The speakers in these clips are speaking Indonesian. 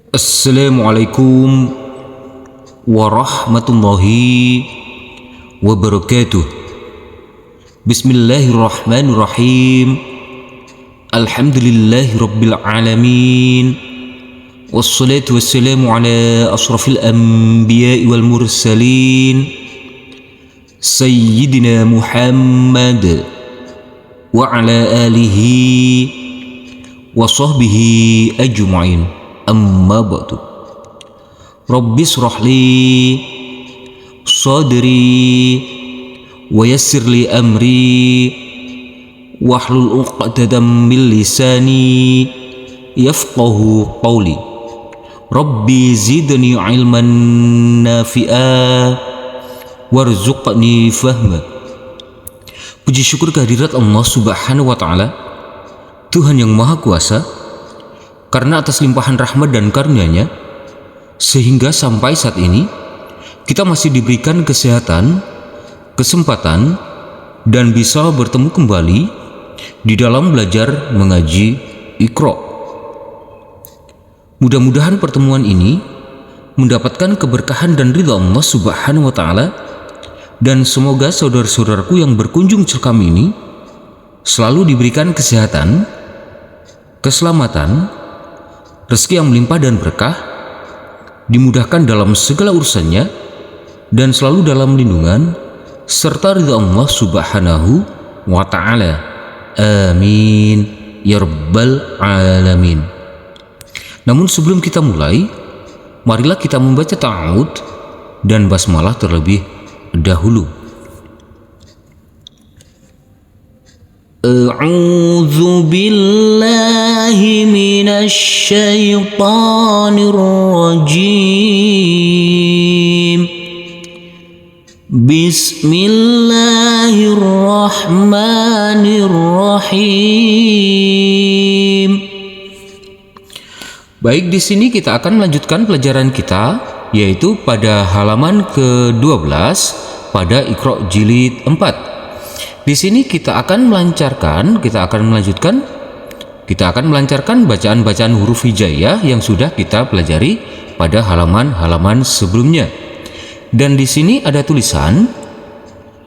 Assalamualaikum warahmatullahi wabarakatuh. Bismillahirrahmanirrahim. Alhamdulillahi rabbil alamin. Wassalatu wassalamu ala asrafil anbiya'i wal mursalin Sayyidina Muhammad wa ala alihi wa sahbihi ajma'in. Amma ba'du. Rabbi shrah li sadri wa yassir li amri wahlul 'uqdatam min lisani yafqahu qawli. Rabbi zidni ilman nafi'a warzuqni fahma. Puji syukur kehadirat Allah Subhanahu wa taala, Tuhan yang Maha Kuasa, karena atas limpahan rahmat dan karunia-Nya sehingga sampai saat ini kita masih diberikan kesehatan, kesempatan, dan bisa bertemu kembali di dalam belajar mengaji Iqra. Mudah-mudahan pertemuan ini mendapatkan keberkahan dan ridha Allah Subhanahu wa taala, dan semoga saudara-saudaraku yang berkunjung celkam ini selalu diberikan kesehatan, keselamatan, rezeki yang melimpah dan berkah, dimudahkan dalam segala urusannya, dan selalu dalam lindungan serta ridha Allah Subhanahu wa ta'ala. Amin ya rabbal alamin. Namun sebelum kita mulai, marilah kita membaca ta'awud dan basmalah terlebih dahulu. A'udzu billahi minasy syaithanir rajim. Bismillahirrahmanirrahim. Baik, di sini kita akan melanjutkan pelajaran kita, yaitu pada halaman ke-12 pada Iqra jilid 4. Di sini kita akan melancarkan bacaan-bacaan huruf hijaiyah yang sudah kita pelajari pada halaman-halaman sebelumnya. Dan di sini ada tulisan,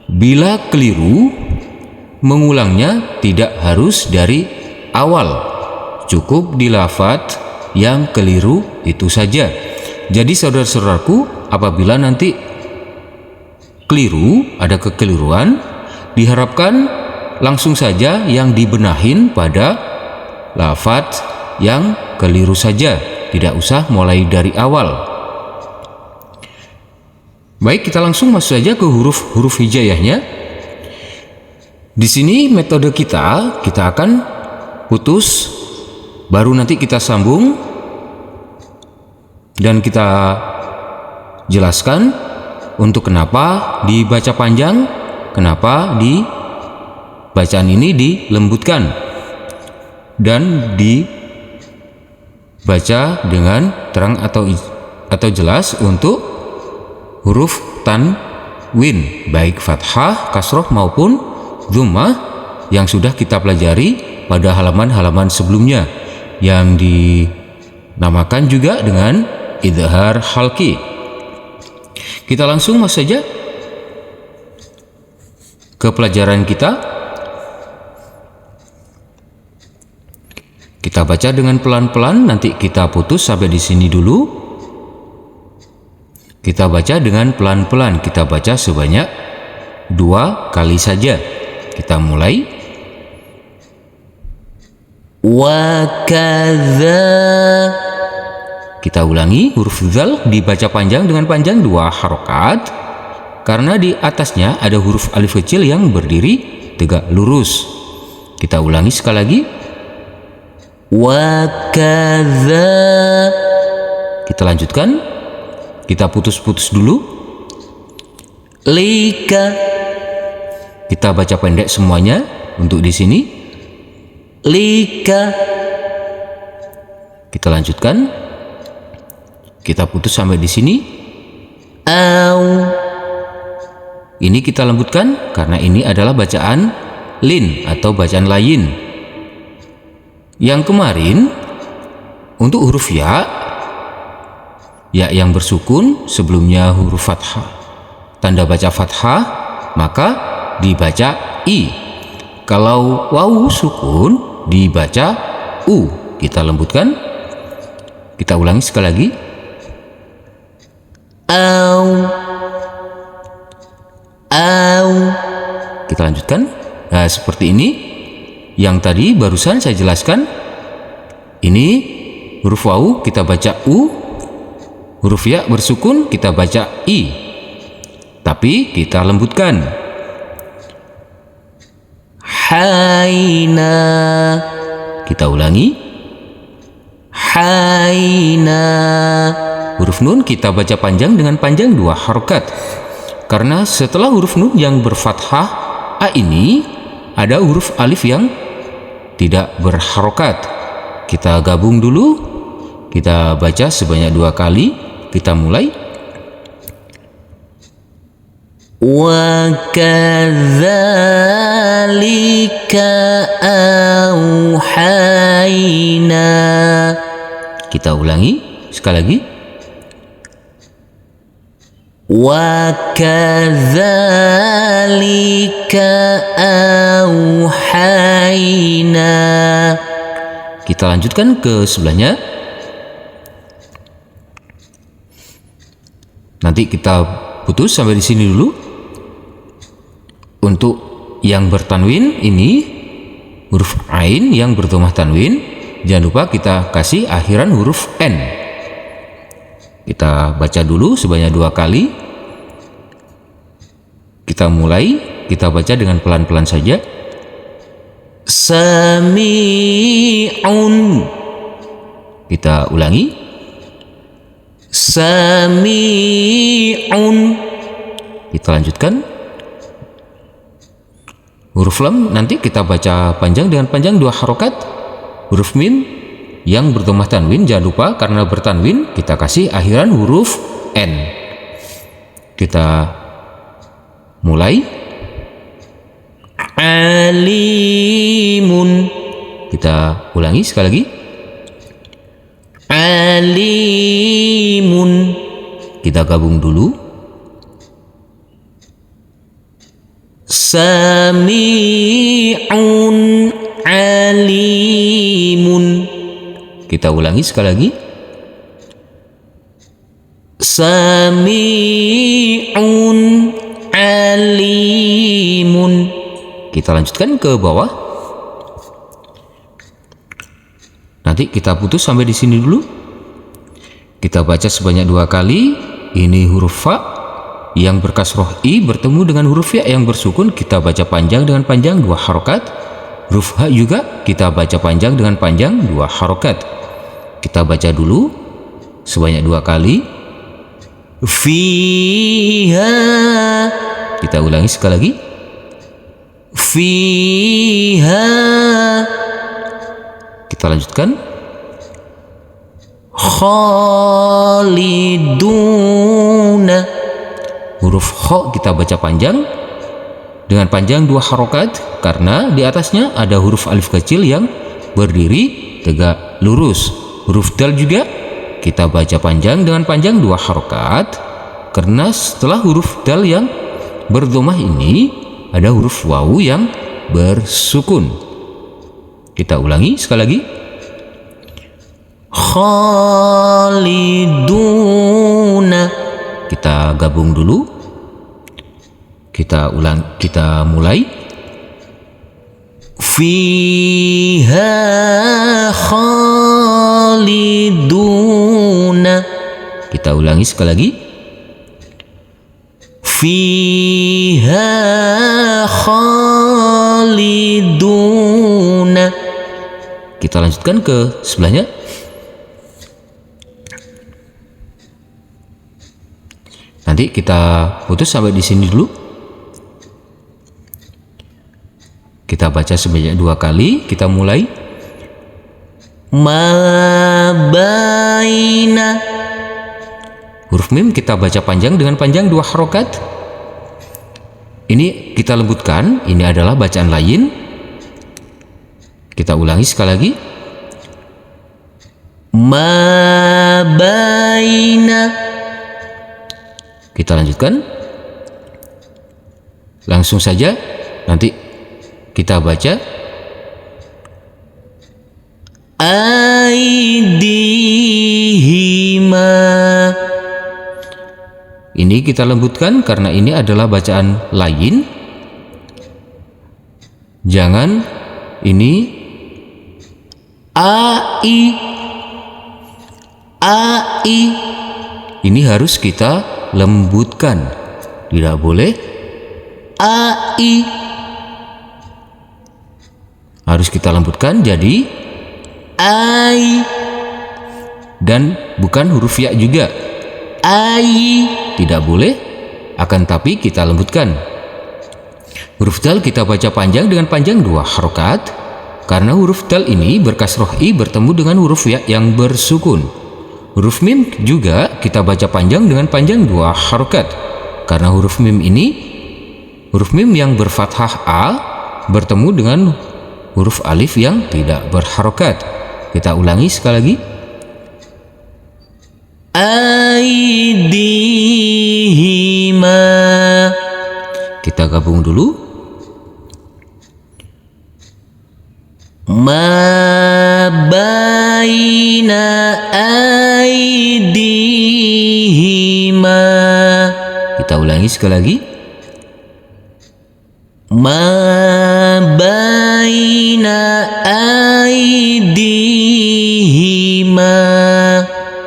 bila keliru mengulangnya tidak harus dari awal, cukup di lafadz yang keliru itu saja. Jadi saudara-saudaraku, apabila nanti keliru, ada kekeliruan, diharapkan langsung saja yang dibenahin pada lafadz yang keliru saja, tidak usah mulai dari awal. Baik, kita langsung masuk saja ke huruf hijaiyahnya. Di sini metode kita akan putus, baru nanti kita sambung dan kita jelaskan untuk kenapa dibaca panjang, kenapa di bacaan ini dilembutkan dan dibaca dengan terang atau jelas untuk huruf tanwin, baik fathah, kasroh maupun dhammah yang sudah kita pelajari pada halaman-halaman sebelumnya, yang dinamakan juga dengan idhar halqi. Kita langsung masuk saja ke pelajaran kita. Kita baca dengan pelan-pelan, nanti kita putus sampai di sini dulu. Kita baca dengan pelan-pelan, kita baca sebanyak 2 kali saja. Kita mulai. Wa kadza. Kita ulangi, huruf dzal dibaca panjang dengan panjang 2 harokat, karena di atasnya ada huruf alif kecil yang berdiri tegak lurus. Kita ulangi sekali lagi. Wa kadza. Kita lanjutkan. Kita putus-putus dulu. Lika. Kita baca pendek semuanya untuk di sini. Lika. Kita lanjutkan. Kita putus sampai di sini. Au. Ini kita lembutkan karena ini adalah bacaan lin atau bacaan lain. Yang kemarin untuk huruf ya Ya yang bersukun sebelumnya huruf fathah. Tanda baca fathah maka dibaca I. Kalau wawu sukun dibaca U. Kita lembutkan. Kita ulangi sekali lagi. Au. Au. Kita lanjutkan. Nah, seperti ini. Yang tadi barusan saya jelaskan. Ini huruf wawu kita baca U. Huruf ya bersukun kita baca I. Tapi kita lembutkan. Haina. Kita ulangi. Haina. Huruf nun kita baca panjang dengan panjang 2 harokat. Karena setelah huruf nun yang berfathah A ini ada huruf alif yang tidak berharokat. Kita gabung dulu. Kita baca sebanyak 2 kali. Kita mulai. Wa kadzalika auhayna. Kita ulangi sekali lagi. Wa kadzalika auhayna. Kita lanjutkan ke sebelahnya. Nanti kita putus sampai di sini dulu. Untuk yang bertanwin ini huruf ain yang berdhamah tanwin, jangan lupa kita kasih akhiran huruf n. Kita baca dulu sebanyak 2 kali. Kita mulai, kita baca dengan pelan-pelan saja. Sami'un. Kita ulangi. Sami'un. Kita lanjutkan. Huruf lam nanti kita baca panjang dengan panjang 2 harokat. Huruf mim yang berdhamah tanwin jangan lupa karena bertanwin kita kasih akhiran huruf n. Kita mulai. Alimun. Kita ulangi sekali lagi. Alimun. Kita gabung dulu. Sami'un alimun. Kita ulangi sekali lagi. Sami'un alimun. Kita lanjutkan ke bawah. Nanti kita putus sampai di sini dulu. Kita baca sebanyak 2 kali. Ini huruf fa yang berkasroh i bertemu dengan huruf ya yang bersukun, kita baca panjang dengan panjang 2 harokat. Huruf ha juga kita baca panjang dengan panjang 2 harokat. Kita baca dulu sebanyak 2 kali. Fiha. Kita ulangi sekali lagi. Fiha. Kita lanjutkan. Khaliduna. Huruf kho kita baca panjang dengan panjang 2 harokat karena di atasnya ada huruf alif kecil yang berdiri tegak lurus. Huruf dal juga kita baca panjang dengan panjang 2 harokat karena setelah huruf dal yang berdhamah ini ada huruf wawu yang bersukun. Kita ulangi sekali lagi. Khaliduna. Kita gabung dulu. Kita mulai. Fiha khaliduna. Kita ulangi sekali lagi. Fiha khaliduna. Kita lanjutkan ke sebelahnya. Nanti kita putus sampai di sini dulu. Kita baca sebanyak 2 kali. Kita mulai. Mabaina. Huruf mim kita baca panjang dengan panjang 2 harokat. Ini kita lembutkan. Ini adalah bacaan lain. Kita ulangi sekali lagi. baina. Kita lanjutkan. Langsung saja nanti kita baca aidihima. Ini kita lembutkan karena ini adalah bacaan lain. Jangan ini ai. Ini harus kita lembutkan. Tidak boleh ai. Harus kita lembutkan jadi Ai. Dan bukan huruf ya juga. Ai. Tidak boleh, akan tapi kita lembutkan. Huruf dal kita baca panjang dengan panjang 2 harokat, karena huruf dal ini berkasroh i bertemu dengan huruf ya yang bersukun. Huruf mim juga kita baca panjang dengan panjang 2 harokat, karena huruf mim ini, huruf mim yang berfathah a bertemu dengan huruf alif yang tidak berharokat. Kita ulangi sekali lagi. Aidihima. Kita gabung dulu. Ma baina aidihima. Kita ulangi sekali lagi. Ma baina aidihima.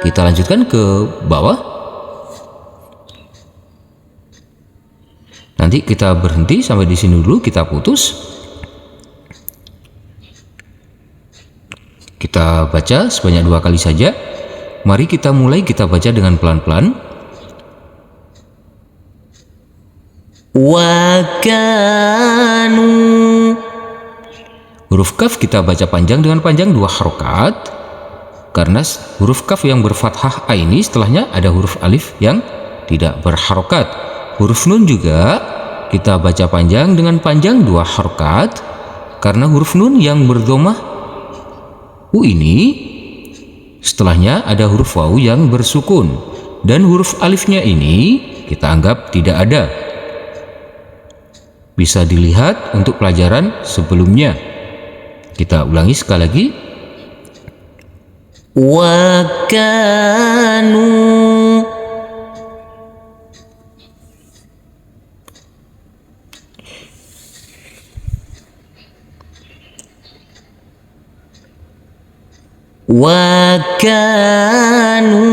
Kita lanjutkan ke bawah. Nanti kita berhenti sampai di sini dulu, kita putus. Kita baca sebanyak 2 kali saja. Mari kita mulai, kita baca dengan pelan-pelan. Wa kanu. Huruf kaf kita baca panjang dengan panjang 2 harokat, karena huruf kaf yang berfathah a ini setelahnya ada huruf alif yang tidak berharokat. Huruf nun juga kita baca panjang dengan panjang 2 harokat, karena huruf nun yang berdhamah u ini setelahnya ada huruf wawu yang bersukun, dan huruf alifnya ini kita anggap tidak ada. Bisa dilihat untuk pelajaran sebelumnya. Kita ulangi sekali lagi. Wa kanu. Wa kanu.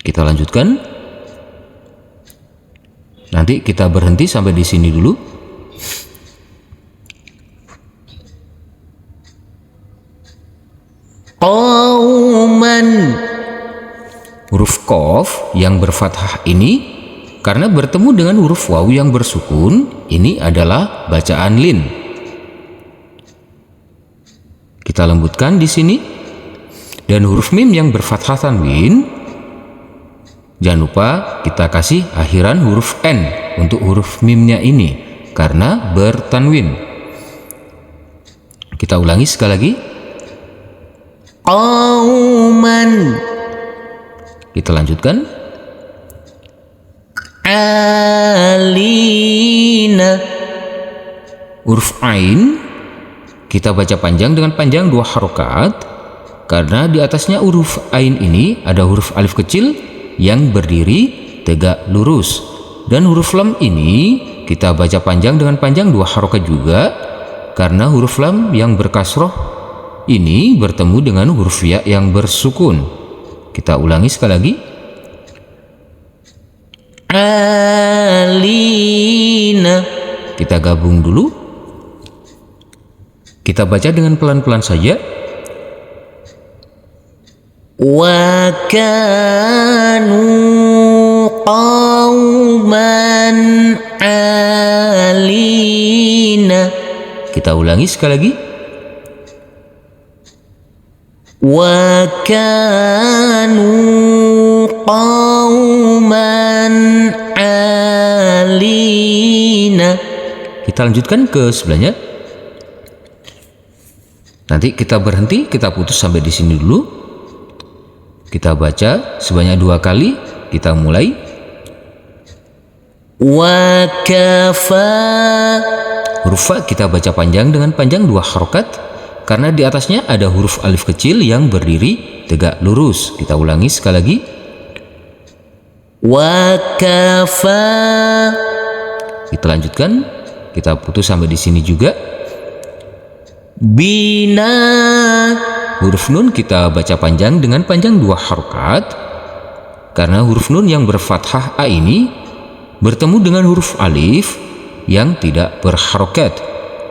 Kita lanjutkan. Nanti kita berhenti sampai di sini dulu. Qauman. Huruf qaf yang berfathah ini karena bertemu dengan huruf wawu yang bersukun, ini adalah bacaan lin. Kita lembutkan di sini. Dan huruf mim yang berfathah tanwin, jangan lupa kita kasih akhiran huruf n untuk huruf mimnya ini karena bertanwin. Kita ulangi sekali lagi. Qauman. Kita lanjutkan. Alina. Huruf ain kita baca panjang dengan panjang 2 harokat, karena di atasnya huruf ain ini ada huruf alif kecil yang berdiri tegak lurus, dan huruf lam ini kita baca panjang dengan panjang 2 harokat juga, karena huruf lam yang berkasroh ini bertemu dengan huruf ya yang bersukun. Kita ulangi sekali lagi. Alina. Kita gabung dulu. Kita baca dengan pelan-pelan saja. Wa kanu qauman alina. Kita ulangi sekali lagi. Wa kanu qauman alina. Kita lanjutkan ke sebelahnya. Nanti kita berhenti, kita putus sampai di sini dulu. Kita baca sebanyak 2 kali. Kita mulai. Wakafa. Huruf fa kita baca panjang dengan panjang 2 harokat, karena di atasnya ada huruf alif kecil yang berdiri tegak lurus. Kita ulangi sekali lagi. Wakafa. Kita lanjutkan. Kita putus sampai di sini juga. Bina. Huruf nun kita baca panjang dengan panjang 2 harokat, karena huruf nun yang berfathah a ini bertemu dengan huruf alif yang tidak berharokat.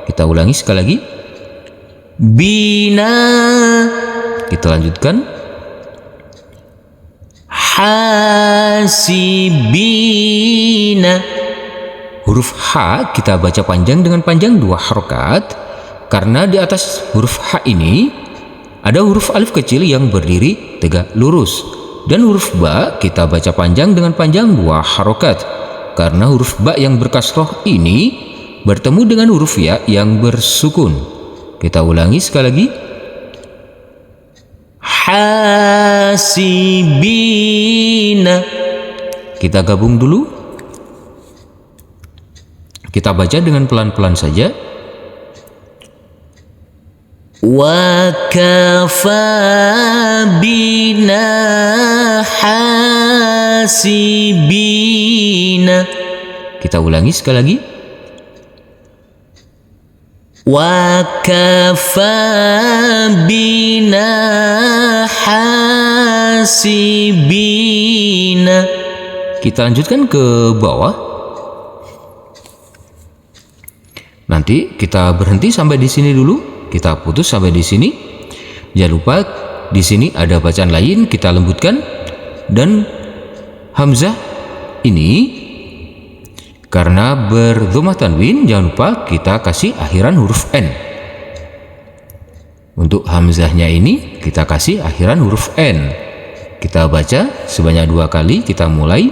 Kita ulangi sekali lagi. Bina. Kita lanjutkan. Hasibina. Huruf H kita baca panjang dengan panjang 2 harokat, karena di atas huruf H ini ada huruf alif kecil yang berdiri tegak lurus. Dan huruf Ba kita baca panjang dengan panjang 2 harokat, karena huruf Ba yang berkasroh ini bertemu dengan huruf Ya yang bersukun. Kita ulangi sekali lagi. Hasibina. Kita gabung dulu. Kita baca dengan pelan-pelan saja. Wakafa bina hasibina. Kita ulangi sekali lagi. Wakafa bina hasibina. Kita lanjutkan ke bawah. Nanti kita berhenti sampai di sini dulu. Kita putus sampai di sini. Jangan lupa di sini ada bacaan lain, kita lembutkan. Dan hamzah ini karena berdhammah tanwin, jangan lupa kita kasih akhiran huruf n. Untuk hamzahnya ini kita kasih akhiran huruf n. Kita baca sebanyak 2 kali. Kita mulai.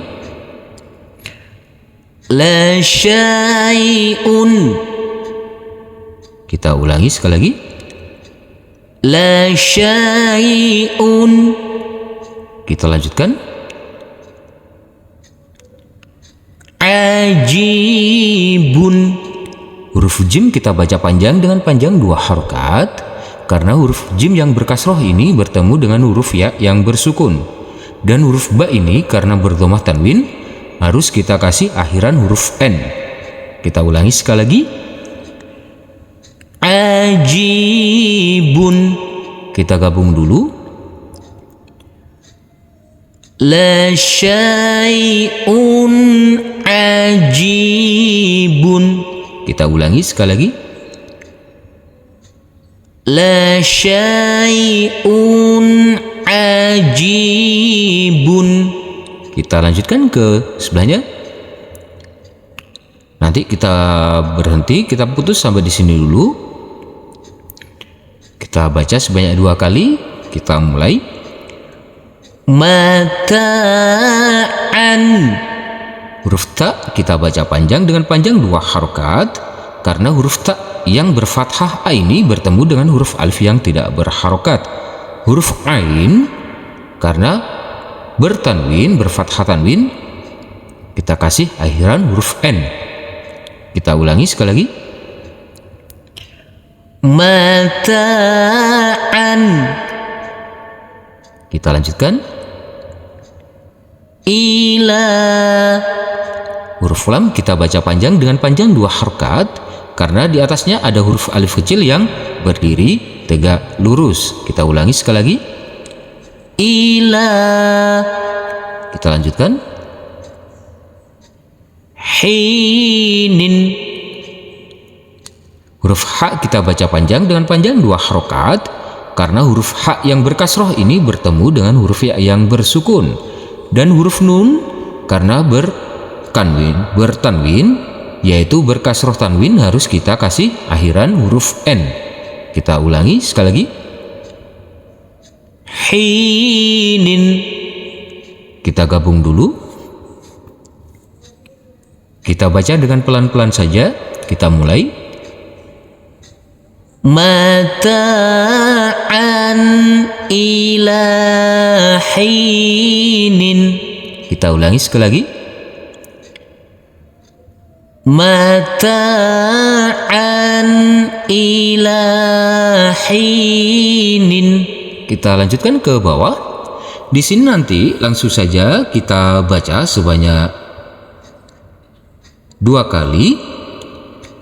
La syai'un. Kita ulangi sekali lagi. La syai'un. Kita lanjutkan. Ajibun. Huruf jim kita baca panjang dengan panjang 2 harokat, karena huruf jim yang berkasroh ini bertemu dengan huruf ya yang bersukun. Dan huruf ba ini karena berdhammah tanwin harus kita kasih akhiran huruf n. Kita ulangi sekali lagi. Ajibun. Kita gabung dulu. La syai'un ajibun. Kita ulangi sekali lagi. La syai'un ajibun. Kita lanjutkan ke sebelahnya. Nanti kita berhenti, kita putus sampai di sini dulu. Kita baca sebanyak 2 kali. Kita mulai. Mata'an. Huruf ta kita baca panjang dengan panjang 2 harokat, karena huruf ta yang berfathah a ini bertemu dengan huruf alif yang tidak berharokat. Huruf ain karena bertanwin, berfathah tanwin, kita kasih akhiran huruf n. Kita ulangi sekali lagi. Mata'an. Kita lanjutkan. Ila. Huruf lam kita baca panjang dengan panjang 2 harokat, karena di atasnya ada huruf alif kecil yang berdiri tegak lurus. Kita ulangi sekali lagi. Ila. Kita lanjutkan. Hinin. Huruf H kita baca panjang dengan panjang 2 harokat, karena huruf H yang berkasroh ini bertemu dengan huruf ya yang bersukun. Dan huruf nun karena bertanwin, yaitu berkasroh tanwin, harus kita kasih akhiran huruf n. Kita ulangi sekali lagi. Hinin. Kita gabung dulu. Kita baca dengan pelan-pelan saja. Kita mulai. Mata'an. ila hinin. Kita ulangi sekali lagi. Mata'an ila hinin. Kita lanjutkan ke bawah. Di sini nanti langsung saja kita baca sebanyak 2 kali.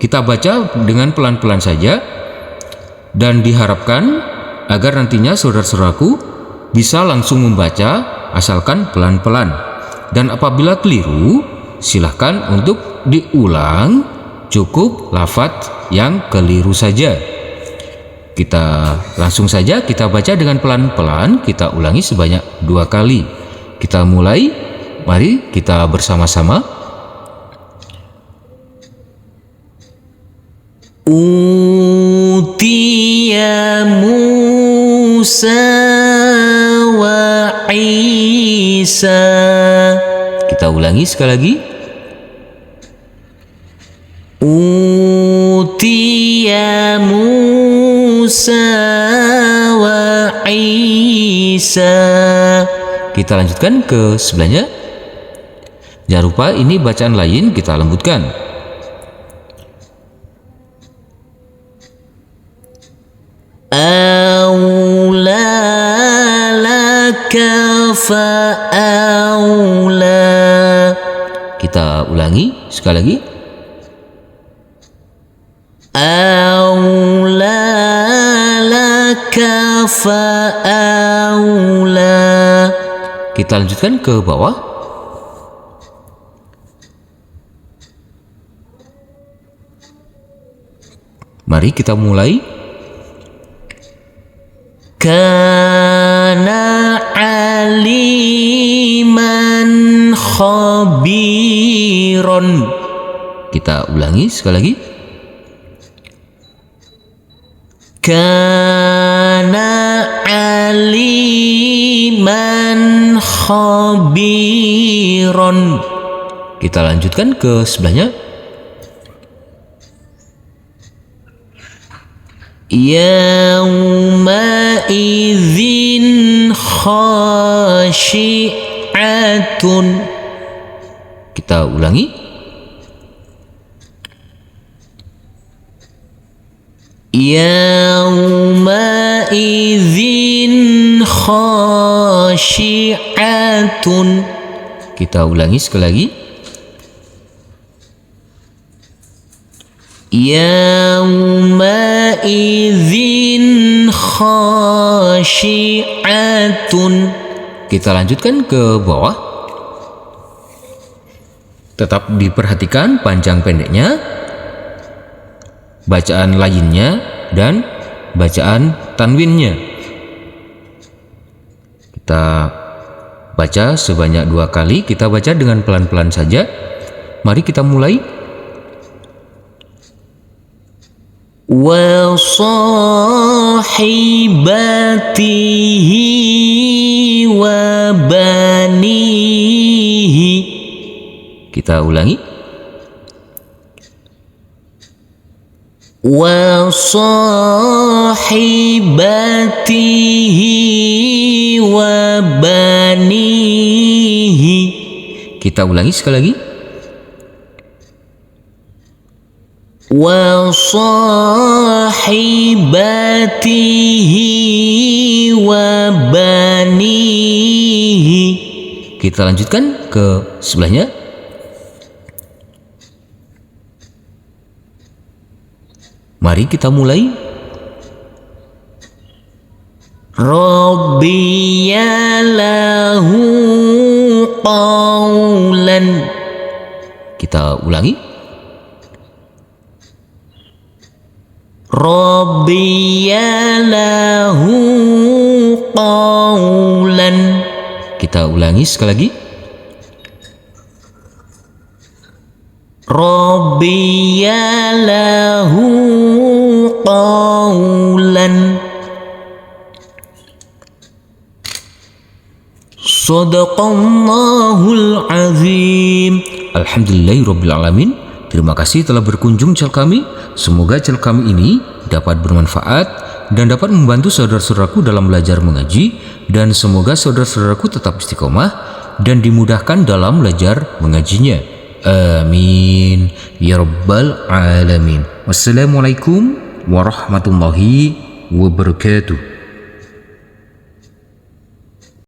Kita baca dengan pelan-pelan saja dan diharapkan agar nantinya saudara-saudaraku bisa langsung membaca asalkan pelan-pelan. Dan apabila keliru, silahkan untuk diulang, cukup lafadz yang keliru saja. Kita langsung saja kita baca dengan pelan-pelan, kita ulangi sebanyak 2 kali. Kita mulai, mari kita bersama-sama. Utiya Musa wa Isa. Kita ulangi sekali lagi. Utiya Musa wa Isa. Kita lanjutkan ke sebelahnya. Jangan lupa ini bacaan lain kita lembutkan. Aula laka fa'aula. Kita ulangi sekali lagi. Aula laka fa'aula. Kita lanjutkan ke bawah. Mari kita mulai. Kana aliman khabiron. Kita ulangi sekali lagi. Kana aliman khabiron. Kita lanjutkan ke sebelahnya. Yauma idzin khashi'atun. Kita ulangi. Yauma idzin khashi'atun. Kita ulangi sekali lagi. Yauma idzin khashi'atun. Kita lanjutkan ke bawah. Tetap diperhatikan panjang pendeknya, bacaan lainnya, dan bacaan tanwinnya. Kita baca sebanyak 2 kali. Kita baca dengan pelan-pelan saja. Mari kita mulai. Wa sahibatihi wa banihi. Kita ulangi. Wa sahibatihi wa banihi. Kita ulangi sekali lagi. Wa sahibatihi wa banihi. Kita lanjutkan ke sebelahnya. Mari kita mulai. Rabbiya lahu qawlan. Kita ulangi. Rabbiya lahu qawlan. Kita ulangi sekali lagi. Rabbiya lahu qawlan. Sadaqallahul azim. Alhamdulillahirrabbilalamin. Terima kasih telah berkunjung channel kami. Semoga channel kami ini dapat bermanfaat dan dapat membantu saudara-saudaraku dalam belajar mengaji, dan semoga saudara-saudaraku tetap istiqomah dan dimudahkan dalam belajar mengajinya. Amin ya rabbal alamin. Wassalamualaikum warahmatullahi wabarakatuh.